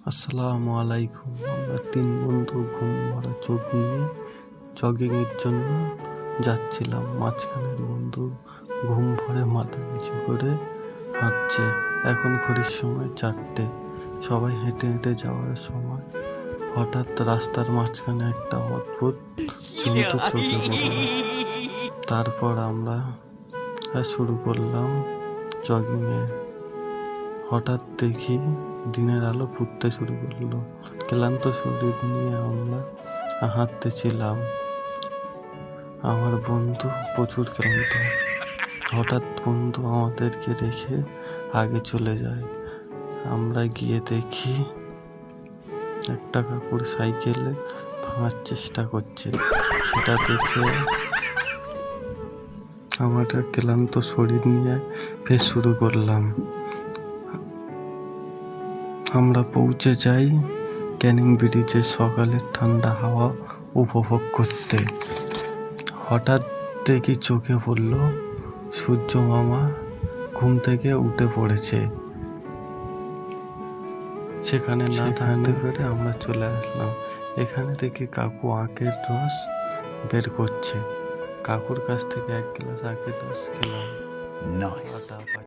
আসসালামু আলাইকুম। আমরা তিন বন্ধু ঘুম ভরা চোখ নিয়ে জগিংয়ের জন্য যাচ্ছিলাম। মাঝখানের বন্ধু ঘুম ভরে মাথা নিচু করে হাঁটছে। এখন ঘড়ির সময় 4টে। সবাই হেঁটে হেঁটে যাওয়ার সময় হঠাৎ রাস্তার মাঝখানে একটা অদ্ভুত জন্তু চোখে পড়ল। তারপর আমরা শুরু করলাম জগিংয়ে। হঠাৎ দেখি দিনের আলো ফুটতে শুরু করলো। ক্লান্ত শরীর নিয়ে আমরা হাঁটতেছিলাম। আমার বন্ধু প্রচুর ক্লান্ত। হঠাৎ বন্ধু আমাদেরকে রেখে আগে চলে যায়। আমরা গিয়ে দেখি একটা কাকুর সাইকেলে ভাঙার চেষ্টা করছে। সেটা দেখে আমাদের ক্লান্ত শরীর নিয়ে ফের শুরু করলাম। আমরা পৌঁছে যাই ক্যানিং ব্রিজে সকালের ঠান্ডা হাওয়া উপভোগ করতে। হঠাৎ দেখি চোখে পড়ল সূর্য মামা ঘুম থেকে উঠে পড়েছে। সেখানে না থাকতে পেরে আমরা চলে আসলাম। এখানে দেখি কাকু আখের রস বের করছে। কাকুর কাছ থেকে 1 গ্লাস আখের রস খেলাম।